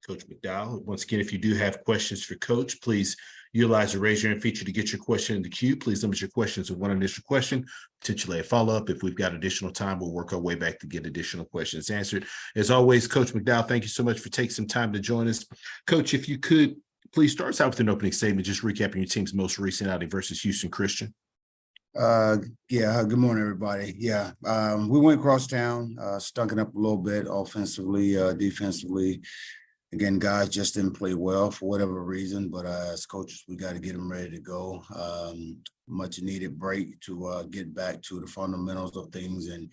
Coach McDowell. Once again, if you do have questions for Coach, please utilize the raise your hand feature to get your question in the queue. Please limit your questions to one initial question, potentially a follow-up. If we've got additional time, we'll work our way back to get additional questions answered. As always, Coach McDowell, thank you so much for taking some time to join us. Coach, if you could, please start us out with an opening statement, just recapping your team's most recent outing versus Houston Christian. Good morning, everybody. We went across town, stunk it up a little bit offensively, defensively. Again, guys just didn't play well for whatever reason, but as coaches, we got to get them ready to go. Much needed break to get back to the fundamentals of things and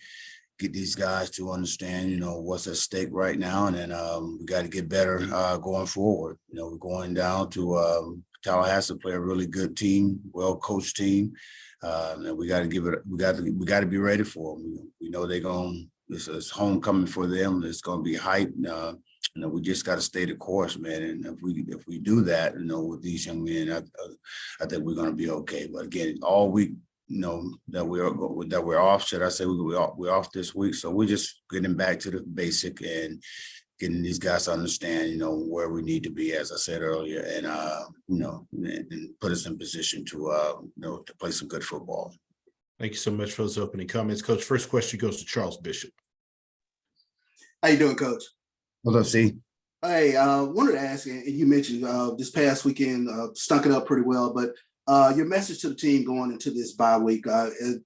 get these guys to understand, what's at stake right now. And then we got to get better going forward. We're going down to Tallahassee, play a really good team, well-coached team. And we got to give it. We got to be ready for them. We know they're going. It's homecoming for them. It's going to be hype. We just got to stay the course, man. And if we do that, with these young men, I think we're going to be okay. But again, all week, that we're off. Should I say we're off this week? So we're just getting back to the basic and getting these guys to understand, where we need to be, as I said earlier, and and put us in position to to play some good football. Thank you so much for those opening comments, Coach. First question goes to Charles Bishop. How you doing, Coach? What's up, C? Hey, wanted to ask, and you mentioned this past weekend stunk it up pretty well, but your message to the team going into this bye week, the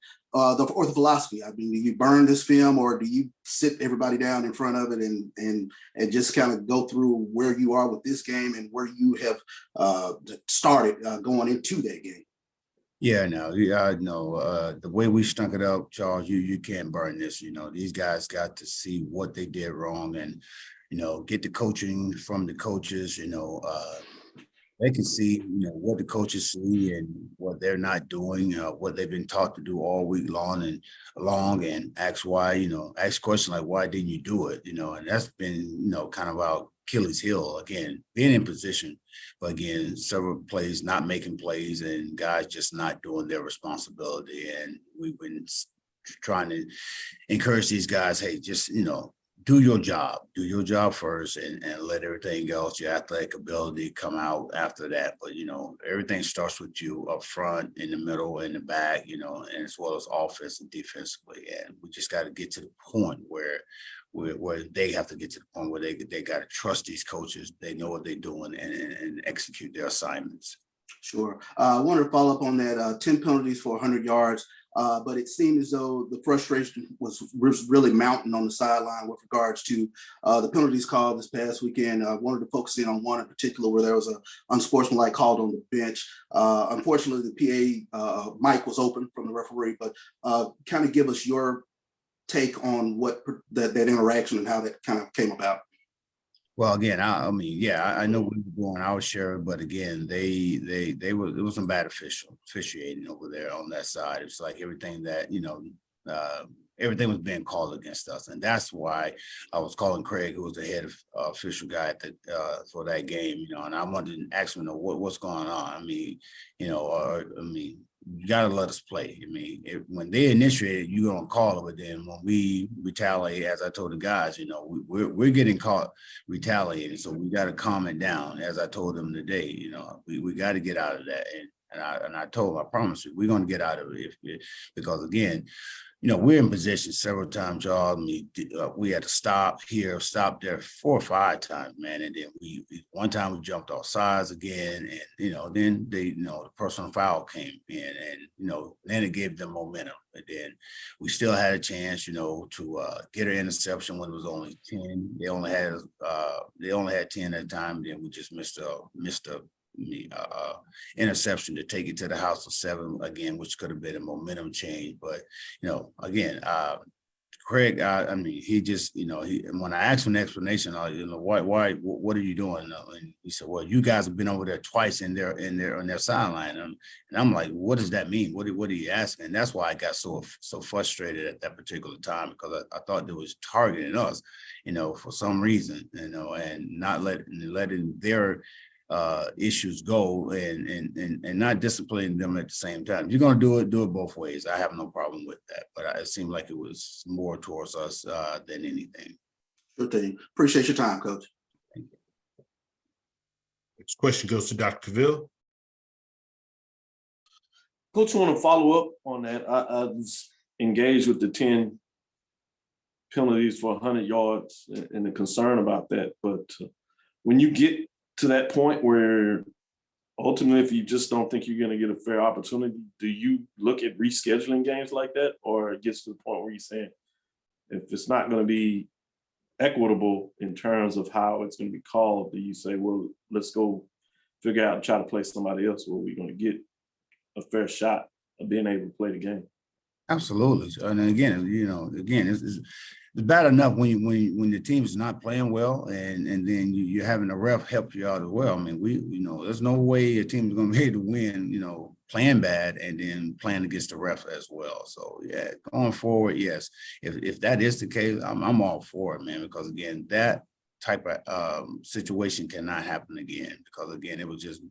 philosophy. I mean, do you burn this film, or do you sit everybody down in front of it and just kind of go through where you are with this game and where you have started going into that game? Yeah, no, the way we stunk it up, Charles, you can't burn this. These guys got to see what they did wrong and, get the coaching from the coaches, they can see, what the coaches see and what they're not doing, what they've been taught to do all week long and ask why, ask questions like, why didn't you do it? And that's been, kind of our Achilles heel, again, being in position, but again, several plays, not making plays and guys just not doing their responsibility. And we've been trying to encourage these guys, hey, just, do your job first and let everything else, your athletic ability come out after that. But, everything starts with you up front, in the middle, in the back, and as well as offense and defensively. And we just got to get to the point where they have to get to the point where they got to trust these coaches. They know what they're doing and execute their assignments. Sure. I wanted to follow up on that 10 penalties for 100 yards. But it seemed as though the frustration was really mounting on the sideline with regards to the penalties called this past weekend. I wanted to focus in on one in particular where there was an unsportsmanlike called on the bench. Unfortunately, the PA mic was open from the referee, but kind of give us your take on what that interaction and how that kind of came about. Well, again, I know what we're doing our share, but again, it was some bad officiating over there on that side. It's like everything that, everything was being called against us. And that's why I was calling Craig, who was the head official guy for that game, and I wanted to ask him, what's going on? You got to let us play. When they initiate, you're going to call it, but then when we retaliate, as I told the guys, we're getting caught retaliating. So we got to calm it down. As I told them today, we got to get out of that. And I told them, I promise you, we're going to get out of it because again, we're in position several times, y'all. We had to stop here, stop there 4 or 5 times, man. And then one time we jumped off sides again, and then the personal foul came in, and then it gave them momentum. And then we still had a chance, to get an interception when it was only 10. They only had 10 at the time. Then we just missed a interception to take it to the house of 7 again, which could have been a momentum change. But again, Craig, he just, when I asked him the explanation, why, what are you doing? And he said, well, you guys have been over there twice on their sideline. And I'm like, what does that mean? What are you asking? And that's why I got so frustrated at that particular time, because I thought they was targeting us, for some reason, and not letting their issues go and not disciplining them at the same time. If you're going to do it both ways. I have no problem with that, but it seemed like it was more towards us than anything. Good thing. Appreciate your time, Coach. Thank you. Next question goes to Dr. Cavill. Coach, I want to follow up on that. I was engaged with the 10 penalties for 100 yards and the concern about that. But when you get to that point where ultimately, if you just don't think you're going to get a fair opportunity, do you look at rescheduling games like that? Or it gets to the point where you're saying, if it's not going to be equitable in terms of how it's going to be called, do you say, well, let's go figure out and try to play somebody else where we're going to get a fair shot of being able to play the game? Absolutely. And again, it's bad enough when the team is not playing well, and then you're having a ref help you out as well. I mean, there's no way a team is going to be able to win, playing bad and then playing against the ref as well. So yeah, going forward, yes, if that is the case, I'm all for it, man. Because again, that type of situation cannot happen again. Because again, it was just,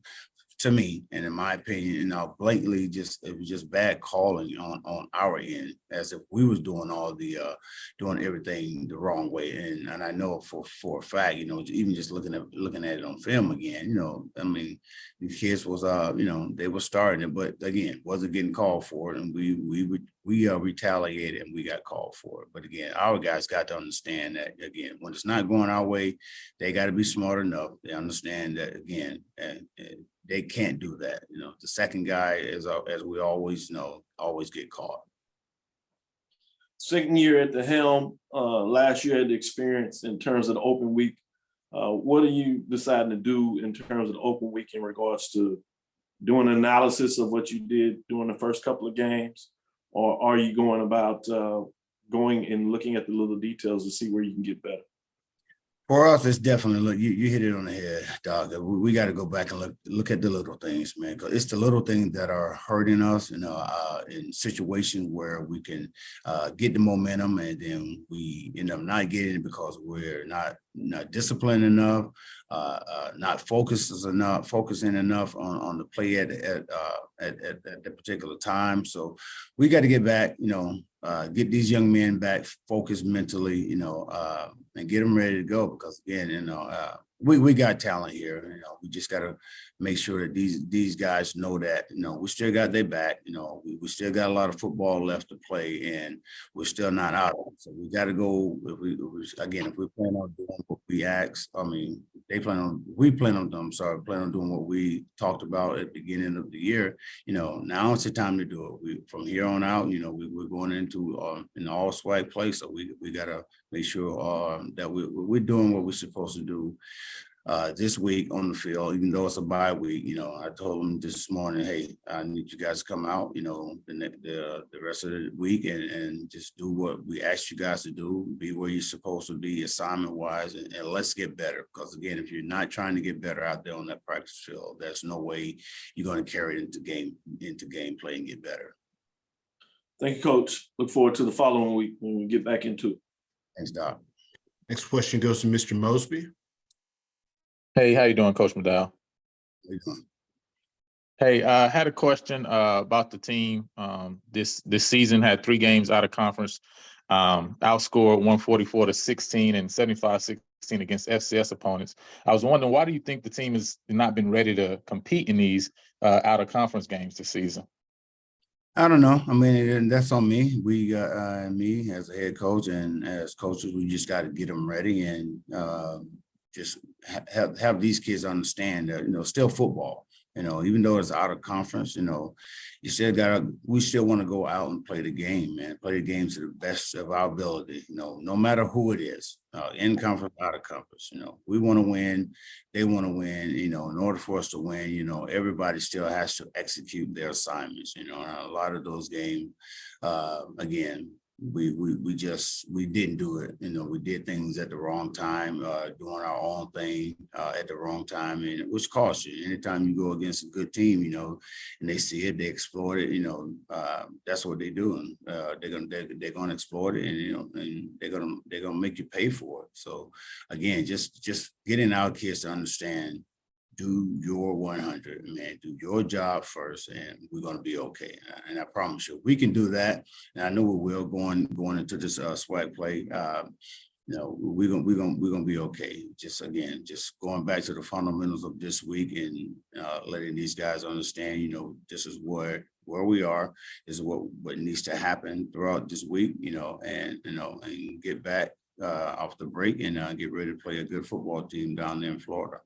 to me, and in my opinion, blatantly it was just bad calling on our end, as if we was doing doing everything the wrong way. And I know for a fact, even just looking at it on film again, I mean, the kids was they were starting it, but again, wasn't getting called for it, and we retaliated and we got called for it. But again, our guys got to understand that, again, when it's not going our way, they got to be smart enough. They understand that, again, and they can't do that. The second guy, as we always know, always get caught. Second year at the helm, last year had the experience in terms of the open week. What are you deciding to do in terms of the open week in regards to doing an analysis of what you did during the first couple of games? Or are you going about going and looking at the little details to see where you can get better? For us, it's definitely, you hit it on the head, Doc. We got to go back and look at the little things, man, because it's the little things that are hurting us, in situations where we can get the momentum, and then we end up not getting it because we're not disciplined enough, not focusing enough on the play at the particular time. So we got to get back, get these young men back focused mentally, and get them ready to go. Because again, we got talent here. We just got to make sure that these guys know that, we still got their back. We still got a lot of football left to play, and we're still not out of it. So we got to go. If we plan on doing what we asked, we plan on doing what we talked about at the beginning of the year. Now it's the time to do it. From here on out, we're going into an all Swac play, so we got to make sure that we're doing what we're supposed to do this week on the field, even though it's a bye week. I told them this morning, hey, I need you guys to come out, the rest of the week and just do what we asked you guys to do, be where you're supposed to be assignment wise, and let's get better. Because again, if you're not trying to get better out there on that practice field, there's no way you're going to carry it into game play and get better. Thank you, Coach. Look forward to the following week when we get back into it. Thanks, Doc. Next question goes to Mr. Mosby. Hey, how you doing, Coach McDowell? How you doing? Hey, I had a question about the team. This season had 3 games out of conference, outscored 144-16 and 75-16 against FCS opponents. I was wondering, why do you think the team has not been ready to compete in these out of conference games this season? I don't know. And that's on me. We got me as a head coach, and as coaches, we just got to get them ready and just have these kids understand that, still football, even though it's out of conference, we still want to go out and play the game, man, play the game to the best of our ability, no matter who it is, in conference, out of conference, we want to win. They want to win, in order for us to win, everybody still has to execute their assignments, and a lot of those games, again, we didn't do it. We did things at the wrong time, doing our own thing at the wrong time, and it was cost you. Anytime you go against a good team, and they see it, they exploit it. That's what they're doing. They're gonna exploit it, and they're gonna make you pay for it. So again, just getting our kids to understand, do your 100, man, do your job first, and we're going to be okay. And I promise you, we can do that. And I know we will going into this SWAC play. we're gonna be okay. Just again, just going back to the fundamentals of this week and letting these guys understand, this is where we are, this is what needs to happen throughout this week, and get back off the break and get ready to play a good football team down there in Florida.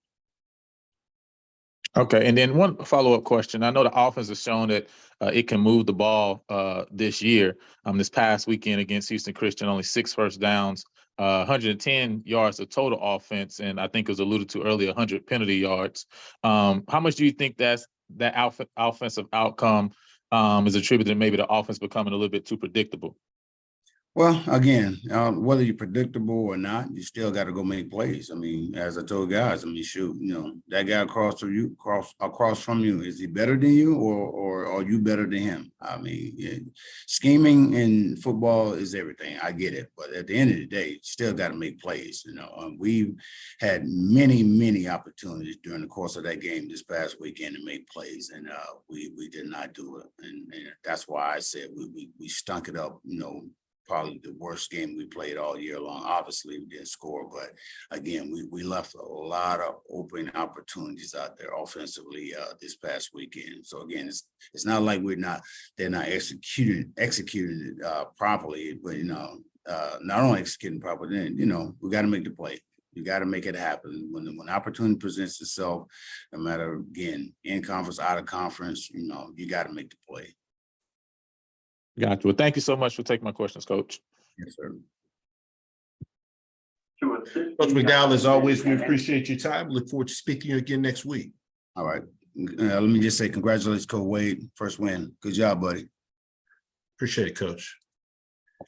Okay, and then one follow-up question. I know the offense has shown that it can move the ball this year. This past weekend against Houston Christian, only 6 first downs, 110 yards of total offense, and I think it was alluded to earlier, 100 penalty yards. How much do you think that offensive outcome is attributed to maybe the offense becoming a little bit too predictable? Well, again, whether you're predictable or not, you still got to go make plays. I mean, as I told guys, shoot, that guy across from you, is he better than you, or are you better than him? Scheming in football is everything. I get it, but at the end of the day, you still got to make plays. We've had many opportunities during the course of that game this past weekend to make plays, and we did not do it, and that's why I said we stunk it up. Probably the worst game we played all year long. Obviously, we didn't score, but again, we left a lot of open opportunities out there offensively this past weekend. So again, it's not like they're not executing it properly, but not only executing properly, then we got to make the play. You got to make it happen when opportunity presents itself. No matter again, in conference, out of conference, you got to make the play. Gotcha. Well, thank you so much for taking my questions, Coach. Yes, sir. Coach McDowell, as always, we appreciate your time. Look forward to speaking to you again next week. All right. Let me just say congratulations, Coach Wade. First win. Good job, buddy. Appreciate it, Coach.